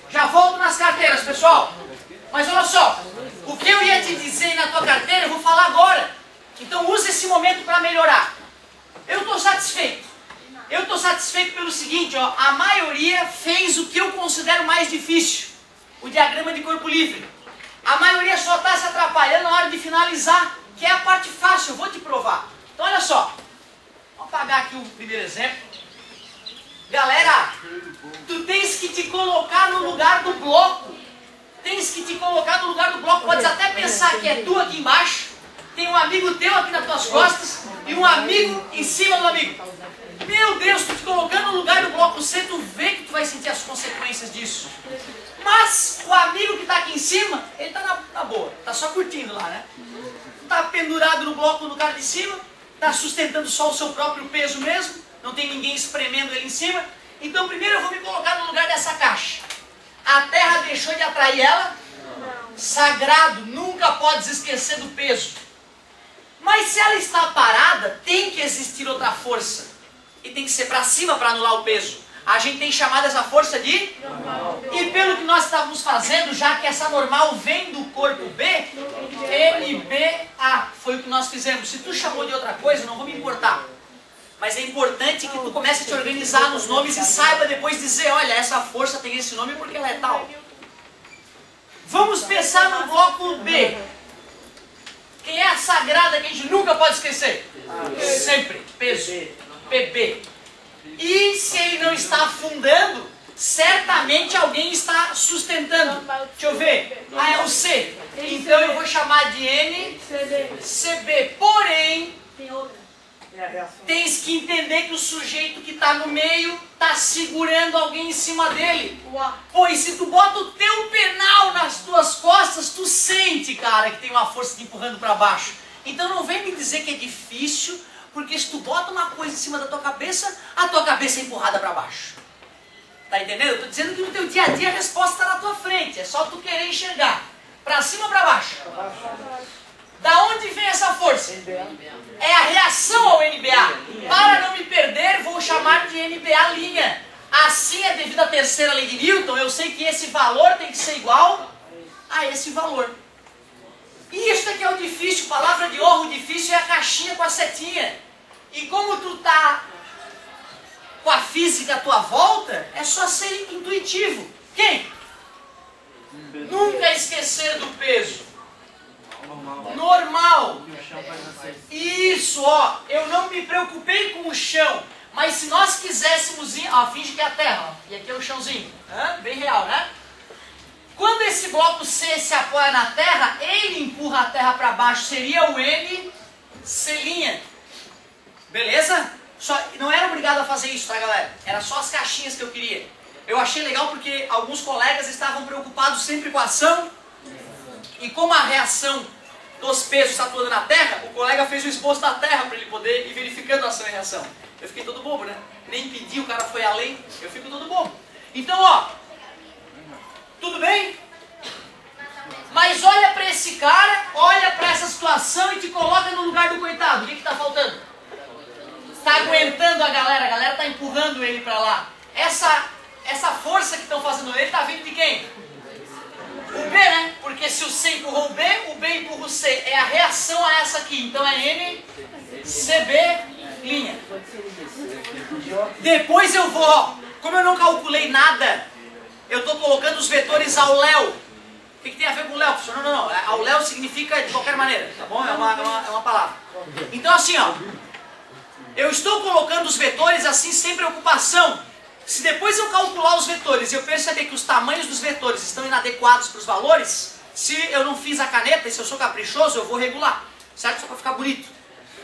Já volto nas carteiras, pessoal. Mas olha só, o que eu ia te dizer na tua carteira, eu vou falar agora. Então use esse momento para melhorar. Eu estou satisfeito. Eu estou satisfeito pelo seguinte, ó, a maioria fez o que eu considero mais difícil, o diagrama de corpo livre. A maioria só está se atrapalhando na hora de finalizar, que é a parte fácil, eu vou te provar. Então olha só, vamos apagar aqui o primeiro exemplo. Galera, tu tens que te colocar no lugar do bloco. Tens que te colocar no lugar do bloco. Podes até pensar que é tu aqui embaixo, tem um amigo teu aqui nas tuas costas e um amigo em cima do amigo. Meu Deus, tu te colocando no lugar do bloco C, tu vê que tu vai sentir as consequências disso. Mas o amigo que está aqui em cima, ele está na boa, está só curtindo lá, né? Está pendurado no bloco no cara de cima, está sustentando só o seu próprio peso mesmo, não tem ninguém espremendo ele em cima. Então primeiro eu vou me colocar no lugar dessa caixa. A terra deixou de atrair ela? Sagrado, nunca podes esquecer do peso. Mas se ela está parada, tem que existir outra força. E tem que ser para cima para anular o peso. A gente tem chamado essa força de normal. E pelo que nós estávamos fazendo, já que essa normal vem do corpo B, NBA foi o que nós fizemos. Se tu chamou de outra coisa, não vou me importar. Mas é importante que tu comece a te organizar nos nomes e saiba depois dizer, olha, essa força tem esse nome porque ela é tal. Vamos pensar no bloco B. Quem é a sagrada que a gente nunca pode esquecer? Sempre. Peso. PB. E se ele não está afundando, certamente alguém está sustentando. Deixa eu ver. Ah, é o C. Então eu vou chamar de NCB. Porém, tens que entender que o sujeito que está no meio está segurando alguém em cima dele. Pois se tu bota o teu penal nas tuas costas, tu sente, cara, que tem uma força te empurrando para baixo. Então não vem me dizer que é difícil, porque se tu bota uma coisa em cima da tua cabeça, a tua cabeça é empurrada para baixo. Tá entendendo? Eu estou dizendo que no teu dia a dia a resposta está na tua frente. É só tu querer enxergar. Para cima ou para baixo? Da onde vem essa força? É a reação ao NBA. Para não me perder, vou chamar de NBA linha. Assim é devido à terceira lei de Newton. Eu sei que esse valor tem que ser igual a esse valor. E isso aqui é o difícil, palavra de honra, o difícil é a caixinha com a setinha. E como tu tá com a física à tua volta, é só ser intuitivo. Quem? Nunca esquecer do peso. Normal. Isso, ó, eu não me preocupei com o chão, mas se nós quiséssemos ir, ó, finge que é a terra, ó, e aqui é o chãozinho, bem real, né? Quando esse bloco C se apoia na terra, ele empurra a terra para baixo, seria o NC'. Beleza? Só, não era obrigado a fazer isso, tá, galera? Era só as caixinhas que eu queria. Eu achei legal porque alguns colegas estavam preocupados sempre com a ação. E como a reação dos pesos está toda na terra, o colega fez o esboço da terra para ele poder ir verificando a ação e a reação. Eu fiquei todo bobo, né? Nem pedi, o cara foi além, eu fico todo bobo. Então, ó, tudo bem? Mas olha para esse cara, olha para essa situação e te coloca no lugar do coitado. O que está faltando? Está aguentando a galera está empurrando ele para lá. Essa força que estão fazendo ele está vindo de quem? O B, né? Porque se o C empurrou o B empurra o C. É a reação a essa aqui. Então é NCB'. Depois eu vou, ó, como eu não calculei nada, eu estou colocando os vetores ao léu. O que tem a ver com léu, professor? Não. Ao léu significa de qualquer maneira, tá bom? É uma palavra. Então assim, ó, eu estou colocando os vetores assim sem preocupação. Se depois eu calcular os vetores e eu perceber que os tamanhos dos vetores estão inadequados para os valores, se eu não fiz a caneta e se eu sou caprichoso, eu vou regular, certo? Só para ficar bonito.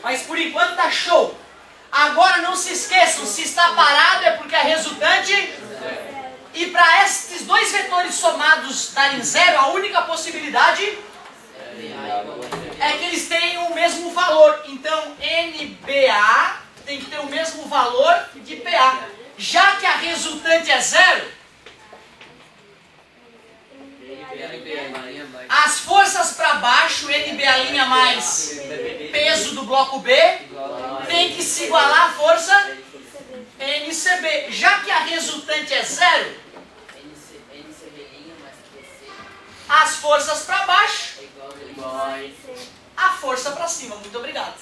Mas por enquanto tá show. Agora não se esqueçam, se está parado é porque a resultante... E para esses dois vetores somados darem zero, a única possibilidade é que eles tenham o mesmo valor. Então, NBA tem que ter o mesmo valor de PA. Já que a resultante é zero, as forças para baixo, NBA' mais peso do bloco B, tem que se igualar à força NC'. NCB. Já que a resultante é 0, as forças para baixo, a força para cima. Muito obrigado.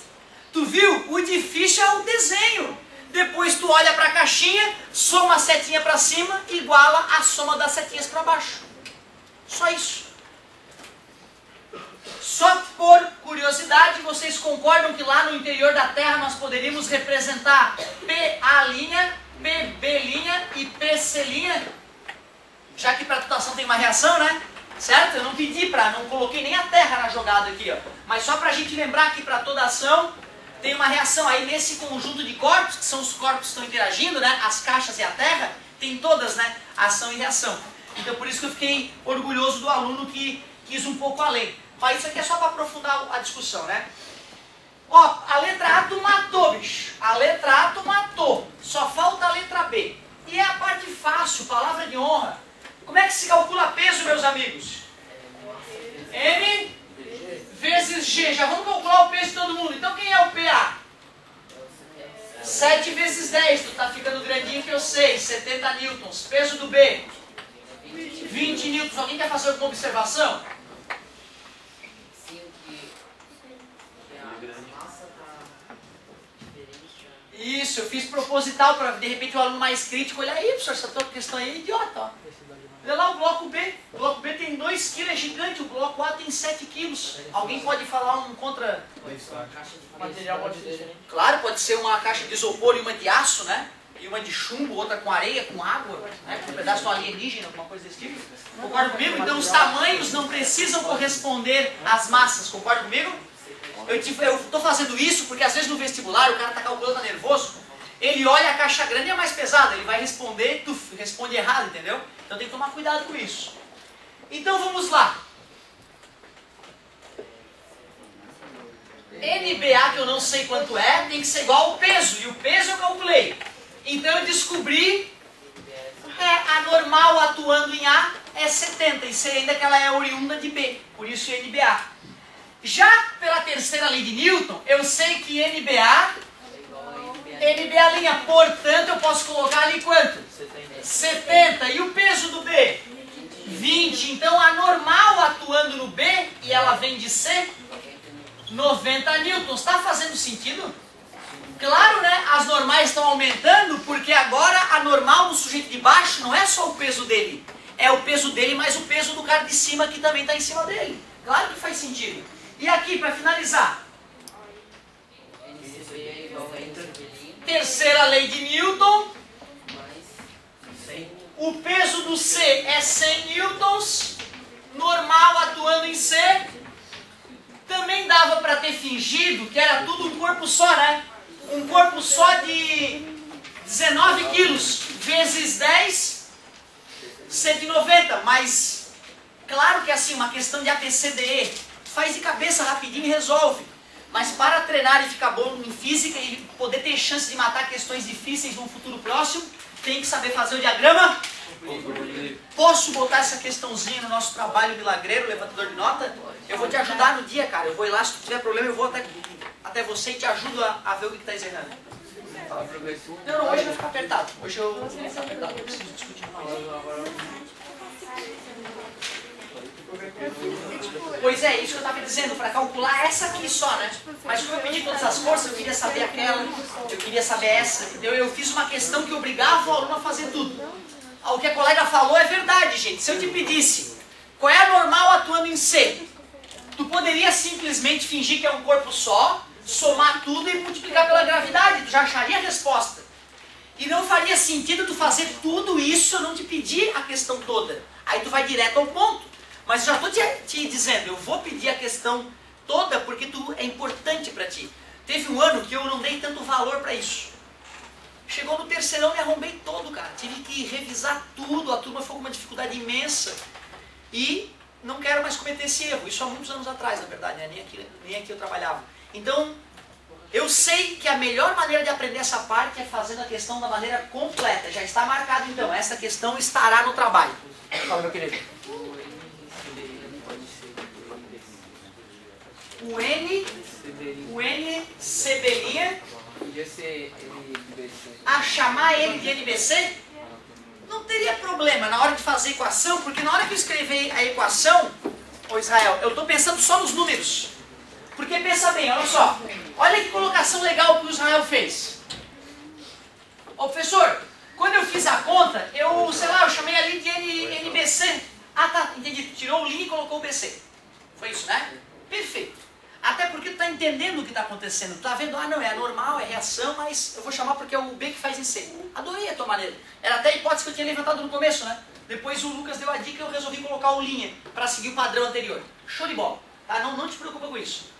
Tu viu? O difícil é o desenho. Depois tu olha para a caixinha, soma a setinha para cima, iguala a soma das setinhas para baixo. Só isso. Só por curiosidade, vocês concordam que lá no interior da Terra nós poderíamos representar PA', PB' e PC'? Já que para a tutação tem uma reação, né? Certo? Eu não pedi não coloquei nem a Terra na jogada aqui, ó. Mas só para a gente lembrar que para toda ação tem uma reação. Aí nesse conjunto de corpos, que são os corpos que estão interagindo, né? As caixas e a Terra, tem todas, né? Ação e reação. Então por isso que eu fiquei orgulhoso do aluno que quis um pouco além. Mas isso aqui é só para aprofundar a discussão, né? Ó, a letra A tu matou, bicho. A letra A tu matou. Só falta a letra B. E é a parte fácil, palavra de honra. Como é que se calcula peso, meus amigos? N vezes G. Já vamos calcular o peso de todo mundo. Então quem é o PA? 7 vezes 10. Tu tá ficando grandinho que eu sei. 70 newtons. Peso do B? 20 newtons. Alguém quer fazer alguma observação? Isso, eu fiz proposital para de repente o aluno mais crítico olhar aí, professor, essa tua questão aí é idiota, ó. Olha lá o bloco B. O bloco B tem 2 kg, é gigante, o bloco A tem 7 kg. Alguém pode falar um contra material? Pode ser. Claro, pode ser uma caixa de isopor e uma de aço, né? E uma de chumbo, outra com areia, com água, né? Com um pedaço alienígena, alguma coisa desse tipo. Concorda comigo? Então os tamanhos não precisam corresponder às massas. Concorda comigo? Eu estou fazendo isso porque às vezes no vestibular o cara está calculando, está nervoso, ele olha a caixa grande e é mais pesada, ele vai responder, tu responde errado, entendeu? Então tem que tomar cuidado com isso. Então vamos lá. NBA, que eu não sei quanto é, tem que ser igual ao peso, e o peso eu calculei. Então eu descobri a normal atuando em A é 70, e sei ainda que ela é oriunda de B, por isso NBA. Já pela terceira lei de Newton, eu sei que NBA, portanto eu posso colocar ali quanto? 70. E o peso do B? 20. Então a normal atuando no B, e ela vem de C, 90 newtons. Está fazendo sentido? Claro, né? As normais estão aumentando, porque agora a normal no sujeito de baixo não é só o peso dele. É o peso dele mais o peso do cara de cima que também está em cima dele. Claro que faz sentido. E aqui, para finalizar, terceira lei de Newton, o peso do C é 100 newtons, normal atuando em C, também dava para ter fingido que era tudo um corpo só, né? Um corpo só de 19 quilos vezes 10, 190, mas claro que é assim, uma questão de ABCDE. Faz de cabeça rapidinho e resolve. Mas para treinar e ficar bom em física e poder ter chance de matar questões difíceis num futuro próximo, tem que saber fazer o diagrama. Posso botar essa questãozinha no nosso trabalho milagreiro, levantador de nota? Eu vou te ajudar no dia, cara. Eu vou ir lá, se tu tiver problema, eu vou até você e te ajudo a ver o que está errando. Não, hoje vai ficar apertado. Hoje eu vou ficar apertado. Eu preciso discutir uma coisa. Pois é, isso que eu estava dizendo, para calcular essa aqui só, né? Mas como eu pedi todas as forças, eu queria saber aquela, eu queria saber essa, entendeu? Eu fiz uma questão que obrigava o aluno a fazer tudo. O que a colega falou é verdade, gente. Se eu te pedisse qual é a normal atuando em C, tu poderia simplesmente fingir que é um corpo só, somar tudo e multiplicar pela gravidade, tu já acharia a resposta. E não faria sentido tu fazer tudo isso se eu não te pedir a questão toda. Aí tu vai direto ao ponto. Mas eu já estou te dizendo, eu vou pedir a questão toda porque é importante para ti. Teve um ano que eu não dei tanto valor para isso. Chegou no terceirão e me arrombei todo, cara. Tive que revisar tudo, a turma foi com uma dificuldade imensa. E não quero mais cometer esse erro. Isso há muitos anos atrás, na verdade, né? Nem aqui eu trabalhava. Então, eu sei que a melhor maneira de aprender essa parte é fazendo a questão da maneira completa. Já está marcado, então. Essa questão estará no trabalho. Fala, meu querido. O N, CB', Podia ser N vezes a chamar ele de NBC, não teria problema na hora de fazer a equação, porque na hora que eu escrever a equação, ô Israel, eu estou pensando só nos números. Porque pensa bem, olha só, olha que colocação legal que o Israel fez. Ô professor, quando eu fiz a conta, eu chamei ali de NBC. Ah tá, entendi, tirou o linha e colocou o BC. Foi isso, né? Perfeito. Até porque tu está entendendo o que está acontecendo. Tu está vendo, ah não, é normal, é reação, mas eu vou chamar porque é o B que faz em C. Adorei a tua maneira. Era até a hipótese que eu tinha levantado no começo, né? Depois o Lucas deu a dica e eu resolvi colocar o linha para seguir o padrão anterior. Show de bola. Tá? Não te preocupa com isso.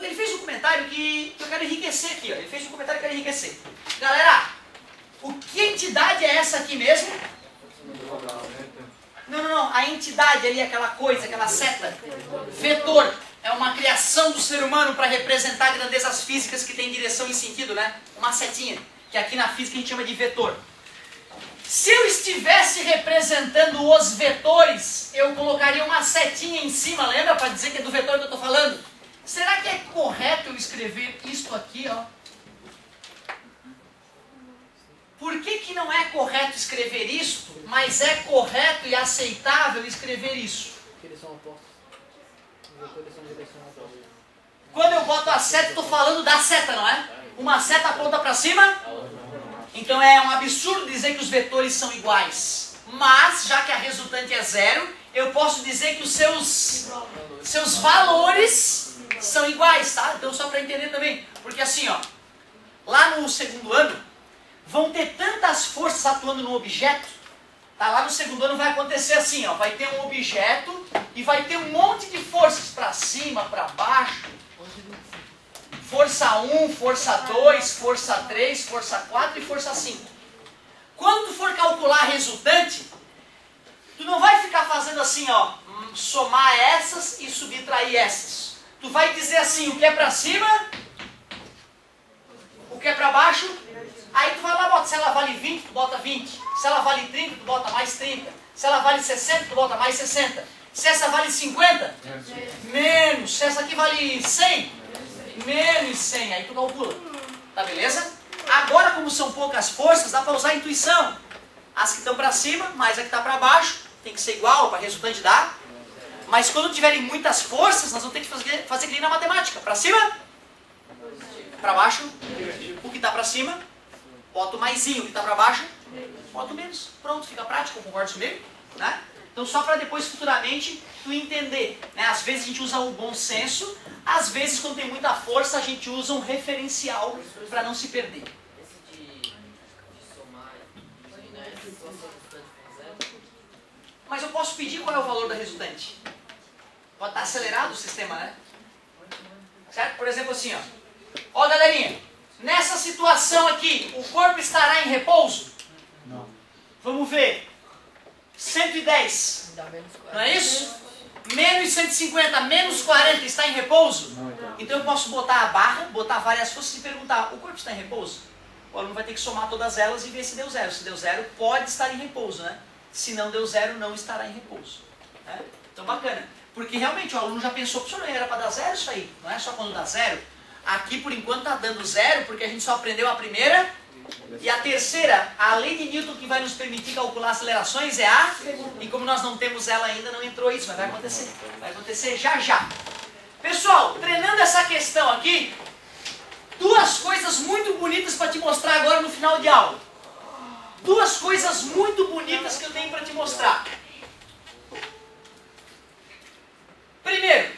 Ele fez um comentário que eu quero enriquecer aqui. Ó. Ele fez um comentário que eu quero enriquecer. Galera, que entidade é essa aqui mesmo? Não. A entidade ali, aquela coisa, aquela seta. Vetor. É uma criação do ser humano para representar grandezas físicas que têm direção e sentido, né? Uma setinha, que aqui na física a gente chama de vetor. Se eu estivesse representando os vetores, eu colocaria uma setinha em cima, lembra? Para dizer que é do vetor que eu estou falando. Será que é correto eu escrever isto aqui, ó? Por que não é correto escrever isto, mas é correto e aceitável escrever isso? Porque eles são opostos. Os vetores são direcionados. Quando eu boto a seta, estou falando da seta, não é? Uma seta aponta para cima? Então é um absurdo dizer que os vetores são iguais. Mas, já que a resultante é zero, eu posso dizer que os seus valores são iguais, tá? Então só para entender também. Porque assim, ó, lá no segundo ano, vão ter tantas forças atuando no objeto, tá? Lá no segundo ano vai acontecer assim, ó, vai ter um objeto e vai ter um monte de forças para cima, para baixo. Força 1, força 2, força 3, força 4 e força 5. Quando tu for calcular a resultante, tu não vai ficar fazendo assim, ó, somar essas e subtrair essas. Tu vai dizer assim, o que é para cima, o que é para baixo, aí tu vai lá, bota, se ela vale 20, tu bota 20. Se ela vale 30, tu bota mais 30. Se ela vale 60, tu bota mais 60. Se essa vale 50, menos. Se essa aqui vale 100, menos 100. Aí tu calcula. Tá beleza? Agora, como são poucas forças, dá para usar a intuição. As que estão para cima, mais a que está para baixo, tem que ser igual para a resultante dar. Mas quando tiverem muitas forças, nós vamos ter que fazer que nem na matemática. Para cima, para baixo, o que está para cima, bota o maisinho, o que está para baixo, bota o menos. Pronto, fica prático, concorda comigo? Né? Então só para depois, futuramente, tu entender. Né? Às vezes a gente usa o bom senso, às vezes quando tem muita força a gente usa um referencial para não se perder. Esse de somar, né? Mas eu posso pedir qual é o valor da resultante. Pode estar acelerado o sistema, né? Certo? Por exemplo assim, ó. Ó, galerinha, nessa situação aqui, o corpo estará em repouso? Não. Vamos ver. 110. Não é isso? Menos 150, menos 40 está em repouso? Não, então. Então eu posso botar a barra, botar várias forças e perguntar, o corpo está em repouso? O aluno vai ter que somar todas elas e ver se deu zero. Se deu zero, pode estar em repouso, né? Se não deu zero, não estará em repouso. Né? Então bacana. Porque realmente o aluno já pensou, professor, era para dar zero isso aí? Não é só quando dá zero? Aqui por enquanto está dando zero, porque a gente só aprendeu a primeira e a terceira. A lei de Newton que vai nos permitir calcular acelerações é a... E como nós não temos ela ainda, não entrou isso, mas vai acontecer. Vai acontecer já já. Pessoal, treinando essa questão aqui, duas coisas muito bonitas para te mostrar agora no final de aula. Duas coisas muito bonitas que eu tenho para te mostrar. Primeiro,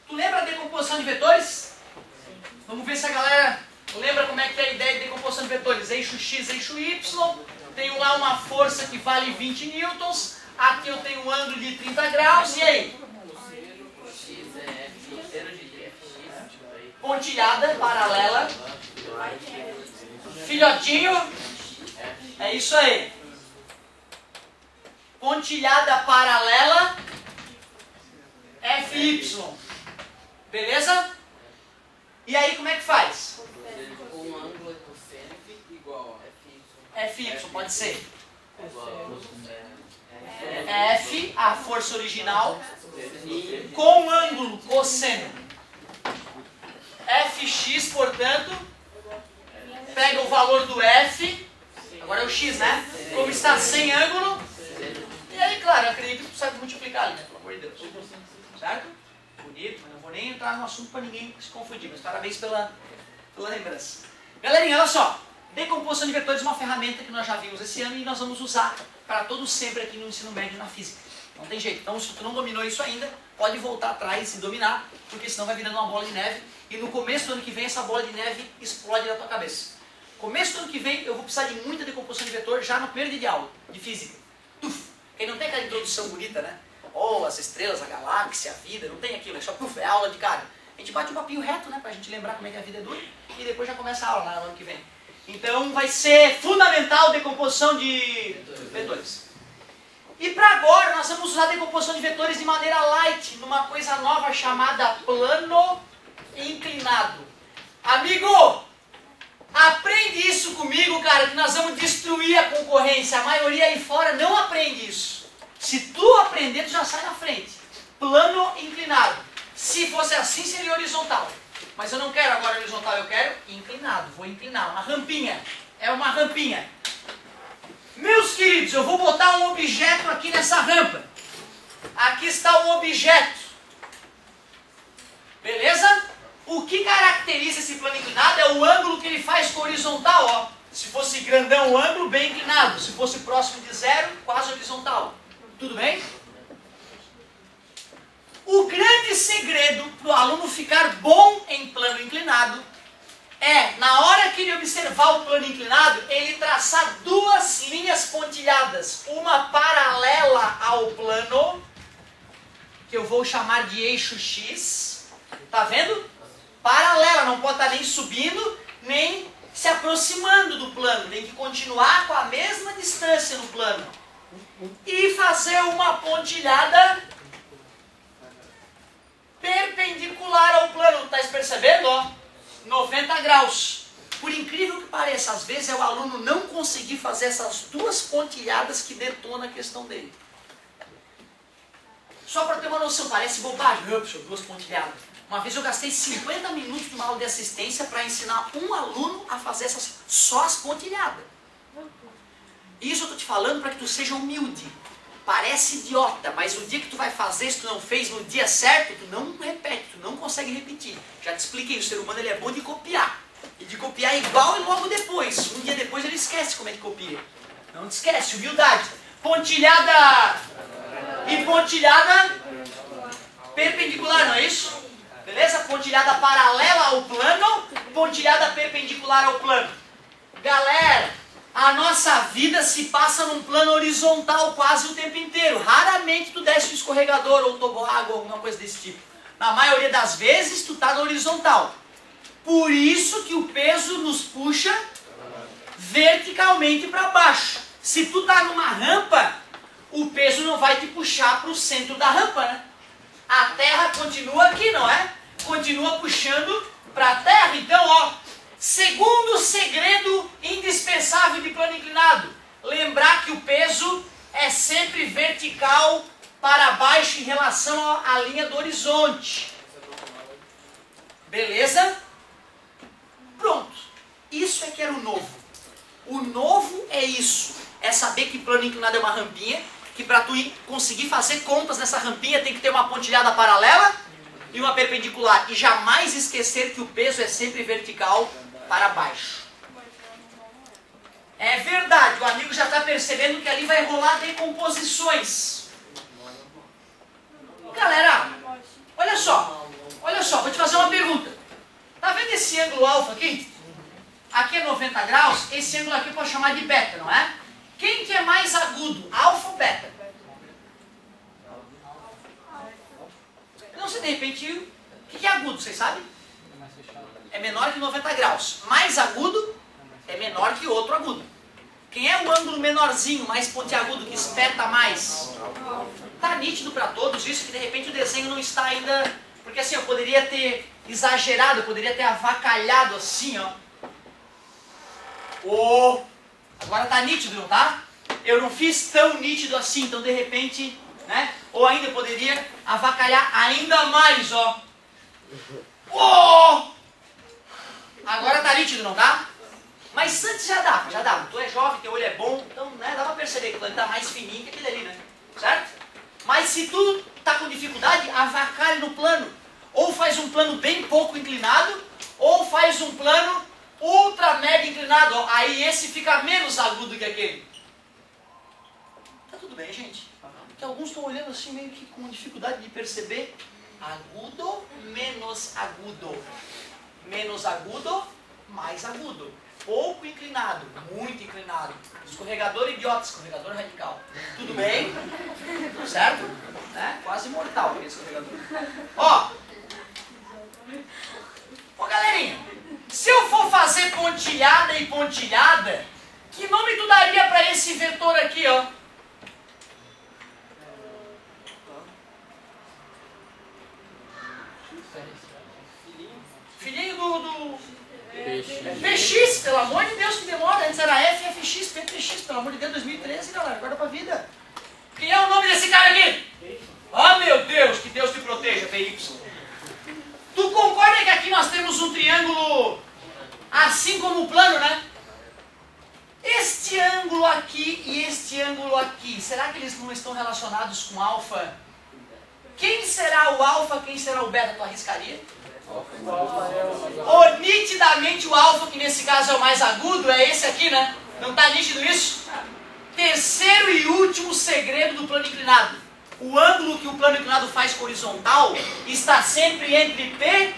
tu lembra a decomposição de vetores? Vamos ver se a galera lembra como é que é a ideia de decomposição de vetores. Eixo X, eixo Y. Tenho lá uma força que vale 20 newtons. Aqui eu tenho um ângulo de 30 graus. E aí? Pontilhada, paralela. Filhotinho. É isso aí. Pontilhada paralela. FY. Beleza? E aí como é que faz? O ângulo é cosseno igual a FY, pode ser. FY. F, a força original, com ângulo cosseno. Fx, portanto, pega o valor do F, agora é o X, né? Como está sem ângulo. E aí, claro, eu acredito que tu sabe multiplicar ali, né? Pelo amor de Deus. Certo? Bonito, mas não vou nem entrar no assunto para ninguém se confundir. Mas parabéns pela lembrança. Galerinha, olha só. Decomposição de vetores é uma ferramenta que nós já vimos esse ano e nós vamos usar para todo sempre aqui no ensino médio na física. Não tem jeito. Então, se tu não dominou isso ainda, pode voltar atrás e dominar, porque senão vai virando uma bola de neve. E no começo do ano que vem, essa bola de neve explode na tua cabeça. Começo do ano que vem, eu vou precisar de muita decomposição de vetor já no primeiro dia de aula, de física. Tuf! Quem não tem aquela introdução bonita, né? Oh, as estrelas, a galáxia, a vida, não tem aquilo, é só puf, é aula de cara. A gente bate um papinho reto, né, pra gente lembrar como é que a vida é dura, e depois já começa a aula no ano que vem. Então vai ser fundamental a decomposição de vetores. E para agora nós vamos usar a decomposição de vetores de maneira light, numa coisa nova chamada plano inclinado. Amigo, aprende isso comigo, cara, que nós vamos destruir a concorrência. A maioria aí fora não aprende isso. Se tu aprender, tu já sai na frente. Plano inclinado. Se fosse assim, seria horizontal. Mas eu não quero agora horizontal, eu quero inclinado. Vou inclinar, uma rampinha. É uma rampinha. Meus queridos, eu vou botar um objeto aqui nessa rampa. Aqui está o objeto. Beleza? O que caracteriza esse plano inclinado é o ângulo que ele faz com o horizontal. Ó. Se fosse grandão o ângulo, bem inclinado. Se fosse próximo de zero, quase horizontal. Tudo bem? O grande segredo para o aluno ficar bom em plano inclinado é, na hora que ele observar o plano inclinado, ele traçar duas linhas pontilhadas. Uma paralela ao plano, que eu vou chamar de eixo X. Tá vendo? Paralela, não pode estar nem subindo, nem se aproximando do plano. Tem que continuar com a mesma distância no plano. E fazer uma pontilhada perpendicular ao plano. Está percebendo? Ó, 90 graus. Por incrível que pareça, às vezes é o aluno não conseguir fazer essas duas pontilhadas que detona a questão dele. Só para ter uma noção, parece bobagem, duas pontilhadas. Uma vez eu gastei 50 minutos de uma aula de assistência para ensinar um aluno a fazer só as pontilhadas. Isso eu estou te falando para que tu seja humilde. Parece idiota, mas o dia que tu vai fazer, se tu não fez no dia certo, tu não repete, tu não consegue repetir. Já te expliquei, o ser humano ele é bom de copiar. E de copiar igual e logo depois. Um dia depois ele esquece como é que copia. Não te esquece, humildade. Pontilhada e pontilhada perpendicular, não é isso? Beleza? Pontilhada paralela ao plano, pontilhada perpendicular ao plano. Galera, a nossa vida se passa num plano horizontal quase o tempo inteiro. Raramente tu desce um escorregador ou toboágua ou alguma coisa desse tipo. Na maioria das vezes tu tá no horizontal. Por isso que o peso nos puxa verticalmente para baixo. Se tu tá numa rampa, o peso não vai te puxar para o centro da rampa, né? A terra continua aqui, não é? Continua puxando para a terra. Então, ó, segundo segredo indispensável de plano inclinado, lembrar que o peso é sempre vertical para baixo em relação à linha do horizonte. Beleza? Pronto. Isso é que era o novo. O novo é isso. É saber que plano inclinado é uma rampinha, que para tu conseguir fazer contas nessa rampinha tem que ter uma pontilhada paralela e uma perpendicular. E jamais esquecer que o peso é sempre vertical para baixo. É verdade, o amigo já está percebendo que ali vai rolar decomposições. Galera, olha só, vou te fazer uma pergunta. Tá vendo esse ângulo alfa aqui? Aqui é 90 graus, esse ângulo aqui eu posso chamar de beta, não é? Quem que é mais agudo, alfa ou beta? Não sei, de repente, o que é agudo, vocês sabem? É menor que 90 graus. Mais agudo é menor que outro agudo. Quem é o ângulo menorzinho, mais pontiagudo, que espeta mais? Tá nítido para todos isso, que de repente o desenho não está ainda... Porque assim, eu poderia ter exagerado, eu poderia ter avacalhado assim, ó. Oh, agora tá nítido, não tá? Eu não fiz tão nítido assim, então de repente, né? Ou ainda eu poderia avacalhar ainda mais, ó. Oh! Agora tá nítido, não tá? Mas antes já dá, já dá. Tu é jovem, teu olho é bom, então né, dá pra perceber que o plano tá mais fininho que aquele ali, né? Certo? Mas se tu tá com dificuldade, avacalhe no plano. Ou faz um plano bem pouco inclinado, ou faz um plano ultra mega inclinado. Ó, aí esse fica menos agudo que aquele. Tá tudo bem, gente? Porque alguns estão olhando assim meio que com dificuldade de perceber. Agudo, menos agudo. Menos agudo, mais agudo. Pouco inclinado, muito inclinado. Escorregador idiota, escorregador radical. Tudo bem? Certo? Né? Quase mortal aquele escorregador. Ó, galerinha, se eu for fazer pontilhada e pontilhada, que nome tu daria para esse vetor aqui, ó? Filhinho do... PX, pelo amor de Deus, que demora. Antes era FFX, PPX, pelo amor de Deus, 2013, galera, guarda pra vida. Quem é o nome desse cara aqui? Oh, meu Deus, que Deus te proteja, PY. Tu concorda que aqui nós temos um triângulo assim como o plano, né? Este ângulo aqui e este ângulo aqui, será que eles não estão relacionados com alfa? Quem será o alfa, quem será o beta? Tu arriscaria? Ou nitidamente o alfa, que nesse caso é o mais agudo, é esse aqui, né? Não está nítido isso? Terceiro e último segredo do plano inclinado. O ângulo que o plano inclinado faz com horizontal está sempre entre P.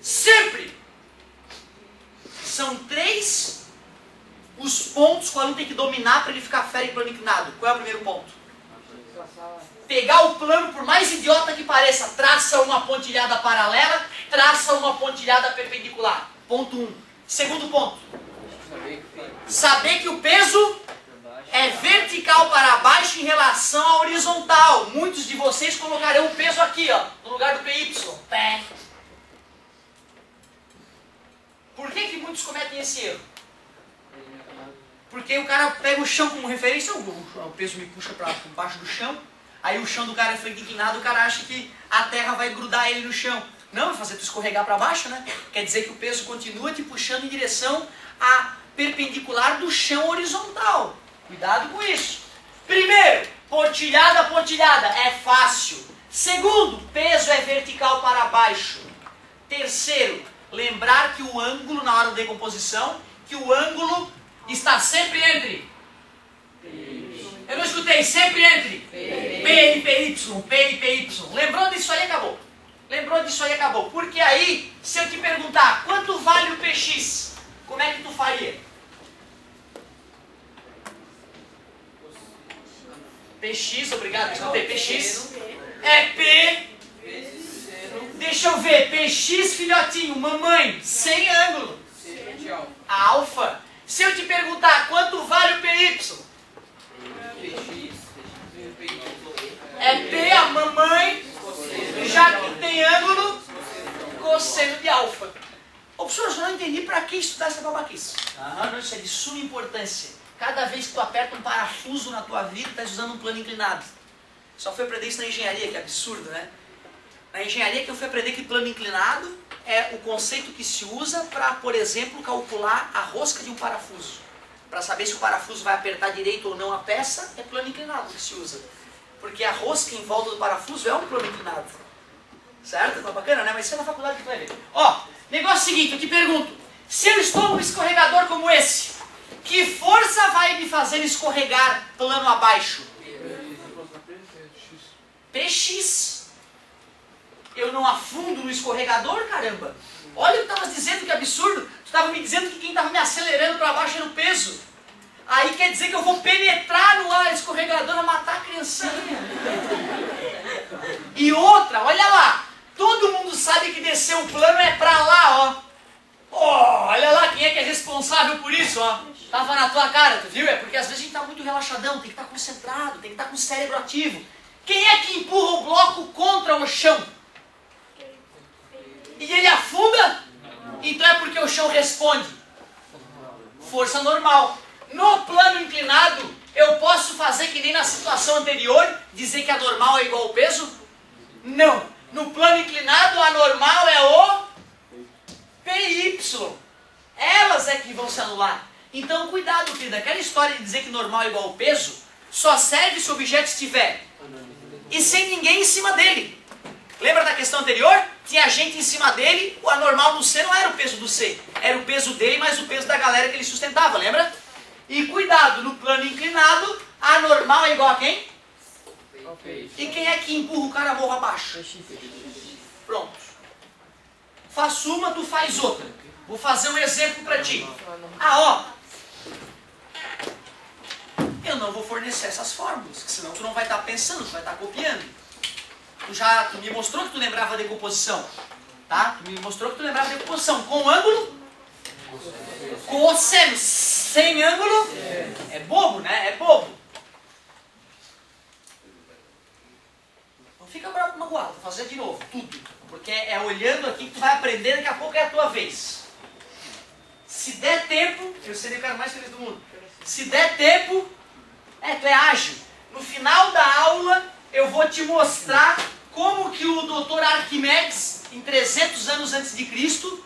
Sempre! São 3 os pontos que o aluno tem que dominar para ele ficar fera em plano inclinado. Qual é o primeiro ponto? Pegar o plano, por mais idiota que pareça, traça uma pontilhada paralela, traça uma pontilhada perpendicular. Ponto 1. Segundo ponto. Saber que o peso é vertical para baixo em relação à horizontal. Muitos de vocês colocarão o peso aqui, ó, no lugar do PY. Pé. Por que muitos cometem esse erro? Porque o cara pega o chão como referência, o peso me puxa para baixo do chão, aí o chão do cara é frente inclinado, o cara acha que a terra vai grudar ele no chão. Não, vai fazer tu escorregar para baixo, né? Quer dizer que o peso continua te puxando em direção à perpendicular do chão horizontal. Cuidado com isso. Primeiro, pontilhada, pontilhada, é fácil. Segundo, peso é vertical para baixo. Terceiro, lembrar que o ângulo na hora da decomposição, que o ângulo está sempre entre... Eu não escutei, sempre entre P e PY, P e PY. Lembrou disso aí, acabou. Lembrou disso aí, acabou. Porque aí, se eu te perguntar quanto vale o PX, como é que tu faria? PX, obrigado, escutei, PX. É P. Deixa eu ver, PX, filhotinho, mamãe, sem ângulo. Alfa. Se eu te perguntar quanto vale o PY? É P, a mamãe, já que tem ângulo, cosseno de alfa. Ô, professor, eu não entendi para que estudar essa babaquice. Não, isso é de suma importância. Cada vez que tu aperta um parafuso na tua vida, tu estás usando um plano inclinado. Só fui aprender isso na engenharia, que é absurdo, né? Na engenharia que eu fui aprender que plano inclinado é o conceito que se usa para, por exemplo, calcular a rosca de um parafuso. Para saber se o parafuso vai apertar direito ou não a peça, é plano inclinado que se usa. Porque a rosca em volta do parafuso é um plano inclinado. Certo? Tá bacana, né? Mas isso é na faculdade que tu vai ver. Ó, negócio seguinte, eu te pergunto. Se eu estou num escorregador como esse, que força vai me fazer escorregar plano abaixo? PX. Eu não afundo no escorregador, caramba. Olha o que tu estava dizendo, que absurdo. Tu estava me dizendo que quem estava me acelerando para baixo era o peso. Aí quer dizer que eu vou penetrar no ar escorregador a matar a criancinha. E outra, olha lá. Todo mundo sabe que descer o plano é para lá, ó. Olha lá quem é que é responsável por isso, ó. Tava na tua cara, tu viu? É porque às vezes a gente tá muito relaxadão, tem que estar concentrado, tem que estar com o cérebro ativo. Quem é que empurra o bloco contra o chão? E ele afunda? Então é porque o chão responde. Força normal. No plano inclinado, eu posso fazer que nem na situação anterior, dizer que a normal é igual ao peso? Não. No plano inclinado, a normal é o PY. Elas é que vão se anular. Então cuidado, querida. Aquela história de dizer que normal é igual ao peso, só serve se o objeto estiver e sem ninguém em cima dele. Lembra da questão anterior? Tinha gente em cima dele, o anormal no C não era o peso do C. Era o peso dele mais o peso da galera que ele sustentava, lembra? E cuidado, no plano inclinado, anormal é igual a quem? E quem é que empurra o cara morro abaixo? Pronto. Faço uma, tu faz outra. Vou fazer um exemplo para ti. Ah, ó. Eu não vou fornecer essas fórmulas, senão tu não vai estar pensando, tu vai estar copiando. Tu me mostrou que tu lembrava a decomposição. Tá? Tu me mostrou que tu lembrava a decomposição. Com ângulo? Cosseno. Sem ângulo? É bobo, né? É bobo. Não fica magoado, vou fazer de novo, tudo. Porque é olhando aqui que tu vai aprender, daqui a pouco é a tua vez. Se der tempo, eu seria o cara mais feliz do mundo. Se der tempo, tu é ágil. No final da aula, eu vou te mostrar como que o doutor Arquimedes, em 300 anos antes de Cristo,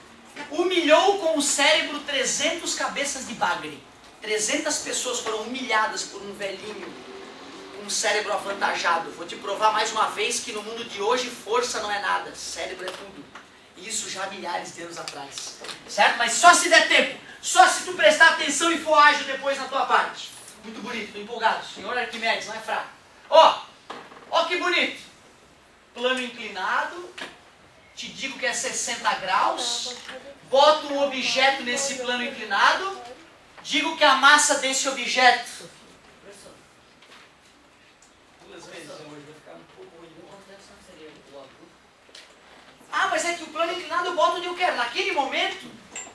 humilhou com o cérebro 300 cabeças de bagre. 300 pessoas foram humilhadas por um velhinho com um cérebro avantajado. Vou te provar mais uma vez que no mundo de hoje força não é nada, cérebro é tudo. Isso já há milhares de anos atrás. Certo? Mas só se der tempo. Só se tu prestar atenção e for ágil depois na tua parte. Muito bonito, estou empolgado. Senhor Arquimedes, não é fraco. Ó que bonito. Plano inclinado. Te digo que é 60 graus. Boto um objeto nesse plano inclinado. Digo que a massa desse objeto... Ah, mas é que o plano inclinado eu boto onde eu quero. Naquele momento,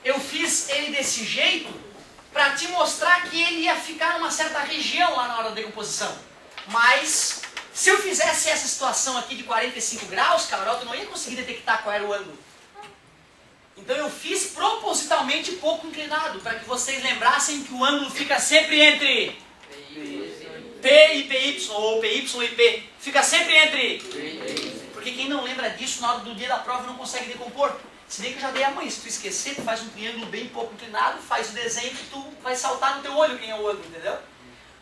eu fiz ele desse jeito para te mostrar que ele ia ficar numa certa região lá na hora da decomposição. Mas, se eu fizesse essa situação aqui de 45 graus, Camarota, eu não ia conseguir detectar qual era o ângulo. Então eu fiz propositalmente pouco inclinado, para que vocês lembrassem que o ângulo fica sempre entre P e PY, ou PY e P. Fica sempre entre... Porque quem não lembra disso, na hora do dia da prova, não consegue decompor. Se bem que eu já dei a mãe, se tu esquecer, tu faz um triângulo bem pouco inclinado, faz o desenho que tu vai saltar no teu olho quem é o ângulo, entendeu?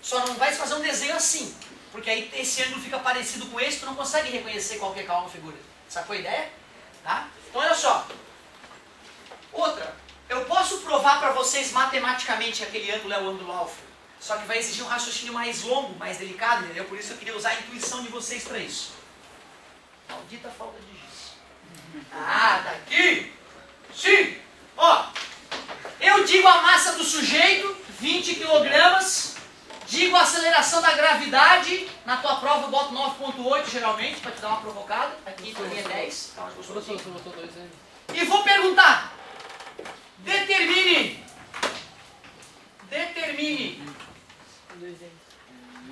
Só não vai fazer um desenho assim, porque aí esse ângulo fica parecido com esse, tu não consegue reconhecer qual que é cada figura. Sacou a ideia? Tá? Então olha só. Outra, eu posso provar para vocês matematicamente que aquele ângulo é o ângulo alfa, só que vai exigir um raciocínio mais longo, mais delicado, entendeu? Por isso eu queria usar a intuição de vocês para isso. Maldita falta de giz. Ah, tá aqui. Sim. Ó, eu digo a massa do sujeito, 20 kg. Digo a aceleração da gravidade. Na tua prova eu boto 9.8 geralmente, para te dar uma provocada. Aqui também é 10. Tá, e vou perguntar. Determine.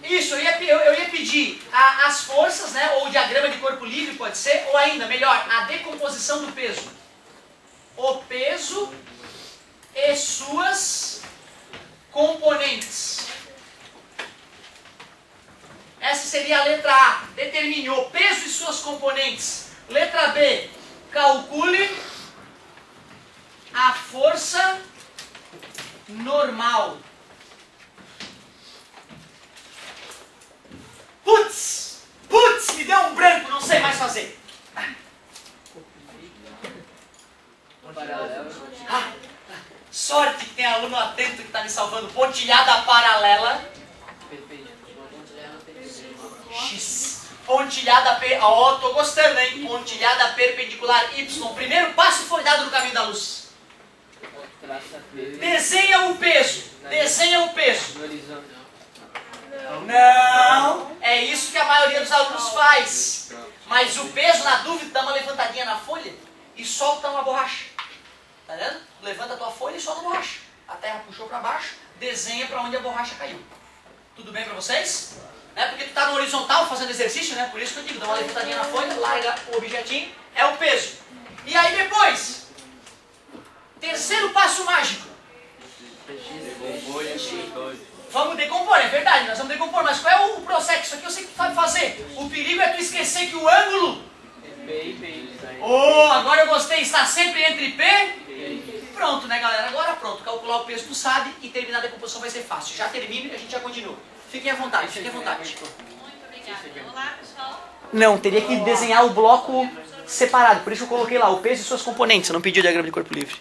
Isso, eu ia pedir as forças, né, ou o diagrama de corpo livre, pode ser, ou ainda, melhor, a decomposição do peso. O peso e suas componentes. Essa seria a letra A. Determine o peso e suas componentes. Letra B. Calcule a força normal. Putz, me deu um branco, não sei mais fazer. Sorte que tem aluno atento que está me salvando. Pontilhada paralela. X. Pontilhada tô gostando, hein? Pontilhada perpendicular Y. Primeiro passo foi dado no caminho da luz. Desenha o peso. Não, é isso que a maioria dos alunos faz. Mas o peso, na dúvida, dá uma levantadinha na folha e solta uma borracha. Tá vendo? Levanta a tua folha e solta a borracha. A terra puxou para baixo, desenha para onde a borracha caiu. Tudo bem para vocês? Né? Porque tu tá no horizontal fazendo exercício, né? Por isso que eu digo, dá uma levantadinha na folha, larga o objetinho, é o peso. E aí depois, terceiro passo mágico. Vamos decompor, é verdade, nós vamos decompor, mas qual é o processo? Isso aqui eu sei que tu sabe fazer. O perigo é tu esquecer que o ângulo... agora eu gostei, está sempre entre P... pronto, né, galera? Agora pronto. Calcular o peso tu sabe e terminar a decomposição vai ser fácil. Já termino e a gente já continua. Fiquem à vontade, fiquem à vontade. Muito obrigada. Vamos lá, pessoal? Não, teria que desenhar o bloco separado. Por isso eu coloquei lá o peso e suas componentes. Eu não pedi o diagrama de corpo livre.